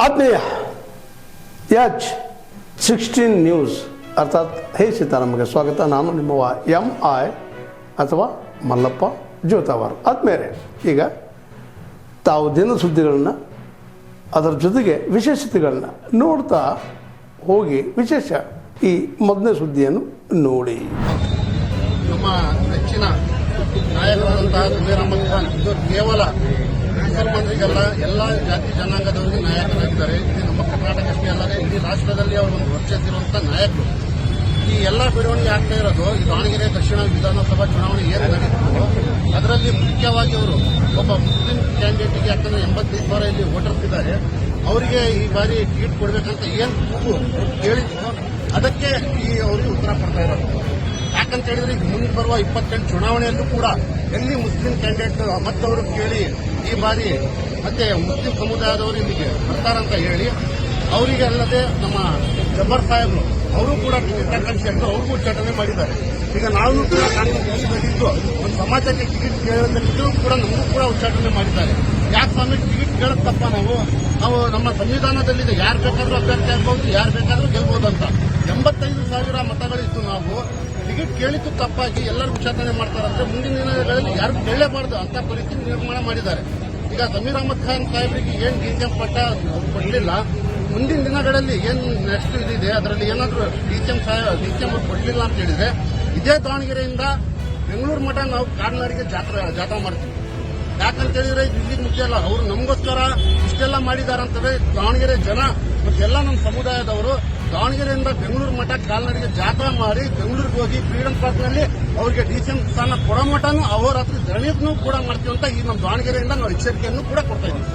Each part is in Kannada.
ಆತ್ಮೀಯ H16 ನ್ಯೂಸ್ ಅರ್ಥಾತ್ ಹೇ ಸೀತಾರಾಮಗೆ ಸ್ವಾಗತ. ನಾನು ನಿಮ್ಮವ MI ಅಥವಾ ಮಲ್ಲಪ್ಪ ಜೋತಾವರ್. ಆದ್ಮೇಲೆ ಈಗ ತಾವು ದಿನ ಸುದ್ದಿಗಳನ್ನ ಅದರ ಜೊತೆಗೆ ವಿಶೇಷತೆಗಳನ್ನ ನೋಡ್ತಾ ಹೋಗಿ ವಿಶೇಷ ಈ ಮೊದಲನೇ ಸುದ್ದಿಯನ್ನು ನೋಡಿ. ನಮ್ಮ ನೆಚ್ಚಿನ ನಾಯಕರಾದಂತಹ ಜಮೀರ್ ಅಹಮದ್ ಖಾನ್ ಇದು ಕೇವಲ ಮುಸಲ್ಮಾನರಿಗೆಲ್ಲ ಎಲ್ಲ ಜಾತಿ ಜನಾಂಗದವರಿಗೆ ನಾಯಕರಾಗಿದ್ದಾರೆ. ಇದು ನಮ್ಮ ಕರ್ನಾಟಕ ಅಷ್ಟೇ ಅಲ್ಲದೆ ಇಡೀ ರಾಷ್ಟ್ರದಲ್ಲಿ ಅವರು ಒಂದು ವರ್ಚಸ್ಸಿರುವಂತಹ ನಾಯಕರು. ಈ ಎಲ್ಲ ಬೆಳವಣಿಗೆ ಆಗ್ತಾ ಇರೋದು ಈ ದಾವಣಗೆರೆ ದಕ್ಷಿಣ ವಿಧಾನಸಭಾ ಚುನಾವಣೆ ಏನು ನಡೀತಿತ್ತು ಅದರಲ್ಲಿ ಮುಖ್ಯವಾಗಿ ಅವರು ಒಬ್ಬ ಮುಸ್ಲಿಂ ಕ್ಯಾಂಡಿಡೇಟ್ಗೆ ಯಾಕಂದ್ರೆ 85,000 ಇಲ್ಲಿ ವೋಟರ್ಸ್ ಇದ್ದಾರೆ, ಅವರಿಗೆ ಈ ಬಾರಿ ಟಿಕೆಟ್ ಕೊಡಬೇಕಂತ ಏನು ಕೂಗು ಕೇಳಿದ್ರು ಅದಕ್ಕೆ ಈ ಅವರಿಗೆ ಉತ್ತರ ಕೊಡ್ತಾ ಇರೋದು. ಯಾಕಂತ ಹೇಳಿದ್ರೆ ಈಗ ಮುಂದೆ ಬರುವ 28 ಚುನಾವಣೆಯಲ್ಲೂ ಕೂಡ ಎಲ್ಲಿ ಮುಸ್ಲಿಂ ಕ್ಯಾಂಡಿಡೇಟ್ ಮತ್ತವರು ಕೇಳಿ ಈ ಬಾರಿ ಮತ್ತೆ ಮುಸ್ಲಿಂ ಸಮುದಾಯದವರು ಇಲ್ಲಿಗೆ ಬರ್ತಾರಂತ ಹೇಳಿ ಅವರಿಗೆ ಅಲ್ಲದೆ ನಮ್ಮ ಜಬ್ಬರ್ ಸಾಹೇಬರು ಅವರು ಕೂಡ ಟಿಕೆಟ್ ಆಕಾಂಕ್ಷಿಯನ್ನು ಅವ್ರಿಗೂ ಉಚ್ಚಾಟನೆ ಮಾಡಿದ್ದಾರೆ. ಈಗ ನಾವು ಕೂಡ ಕಾಂಗ್ರೆಸ್ ಪಕ್ಷದಲ್ಲಿದ್ದು ಒಂದು ಸಮಾಜಕ್ಕೆ ಟಿಕೆಟ್ ಕೇಳೋದಲ್ಲಿದ್ದು ಕೂಡ ನಮಗೂ ಕೂಡ ಉಚ್ಚಾಟನೆ ಮಾಡಿದ್ದಾರೆ. ಯಾಕೆ ಸ್ವಾಮಿ ಟಿಕೆಟ್ ಕೇಳುತ್ತಪ್ಪ ನಾವು ನಮ್ಮ ಸಂವಿಧಾನದಲ್ಲಿದೆ, ಯಾರು ಬೇಕಾದ್ರೂ ಅಭ್ಯರ್ಥಿ ಆಗ್ಬಹುದು, ಯಾರು ಬೇಕಾದ್ರೂ ಗೆಲ್ಬಹುದು ಅಂತ. 85,000 ಮತಗಳಿತ್ತು. ನಾವು ಟಿಕೆಟ್ ಕೇಳಿದ್ದು ತಪ್ಪಾಗಿ ಎಲ್ಲರೂ ಉಚ್ಚಾಟನೆ ಮಾಡ್ತಾರಂದ್ರೆ ಮುಂದಿನ ದಿನಗಳಲ್ಲಿ ಯಾರು ಕೇಳಲೇಬಾರದು ಅಂತ ಪರಿಸ್ಥಿತಿ ನಿರ್ಮಾಣ ಮಾಡಿದ್ದಾರೆ. ಈಗ ಜಮೀರ್ ಅಹಮದ್ ಖಾನ್ ಸಾಹೇಬರಿಗೆ ಏನು ಡಿಸಿಎಂ ಪಟ್ಟ ಕೊಡಲಿಲ್ಲ, ಮುಂದಿನ ದಿನಗಳಲ್ಲಿ ಏನು ನೆಕ್ಸ್ಟ್ ಇದಿದೆ ಅದರಲ್ಲಿ ಏನಾದರೂ ಡಿಸಿಎಂ ಕೊಡಲಿಲ್ಲ ಅಂತ ಹೇಳಿದ್ರೆ ಇದೇ ದಾವಣಗೆರೆಯಿಂದ ಬೆಂಗಳೂರು ಮಠ ನಾವು ಕಾಡ್ನಾಡಿಗೆ ಜಾಥಾ ಮಾಡ್ತೀವಿ. ಯಾಕಂತ ಹೇಳಿದ್ರೆ ಇಲ್ಲಿ ಮುಖ್ಯ ಅಲ್ಲ, ಅವರು ನಮಗೋಸ್ಕರ ಇಷ್ಟೆಲ್ಲ ಮಾಡಿದಾರಂತಂದ್ರೆ ದಾವಣಗೆರೆ ಜನ ಮತ್ತೆಲ್ಲ ನಮ್ಮ ಸಮುದಾಯದವರು ದಾವಣಗೆರೆಯಿಂದ ಬೆಂಗಳೂರು ಮಠ ಕಾಲ್ನಡಿಗೆ ಜಾಥಾ ಮಾಡಿ ಬೆಂಗಳೂರಿಗೆ ಹೋಗಿ ಫ್ರೀಡಂ ಪಾರ್ಕ್ನಲ್ಲಿ ಅವರಿಗೆ ಡಿಸಿಎಂ ಸ್ಥಾನ ಕೊಡೋ ಮಠನೂ ಅಹೋರಾತ್ರಿ ಧರಣಿಯನ್ನು ಕೂಡ ಮಾಡ್ತೀವಿ ಅಂತ ಈ ನಮ್ಮ ದಾವಣಗೆರೆಯಿಂದ ನಾವು ಎಚ್ಚರಿಕೆಯನ್ನು ಕೂಡ ಕೊಡ್ತಾ ಇದ್ದೀವಿ.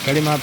ಕಡಿಮೆ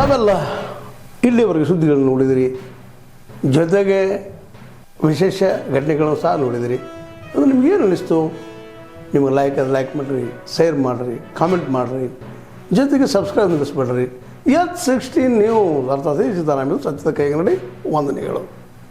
ತಾವೆಲ್ಲ ಇಲ್ಲಿವರೆಗೆ ಸುದ್ದಿಗಳನ್ನು ನೋಡಿದಿರಿ, ಜೊತೆಗೆ ವಿಶೇಷ ಘಟನೆಗಳನ್ನು ಸಹ ನೋಡಿದಿರಿ. ಅದು ನಿಮ್ಗೇನು ಅನ್ನಿಸ್ತು? ನಿಮಗೆ ಲೈಕ್ ಮಾಡಿರಿ, ಶೇರ್ ಮಾಡಿರಿ, ಕಾಮೆಂಟ್ ಮಾಡಿರಿ, ಜೊತೆಗೆ ಸಬ್ಸ್ಕ್ರೈಬ್ ನಿಲ್ಲಿಸ್ಬೇಡ್ರಿ. H16 ನ್ಯೂಸ್ ಅರ್ಥಾತ್ ಸೀತಾರಾಮ್ ಸತ್ಯದ ಕೈಗನ್ನಡಿ ವಂದನೆಗಳು.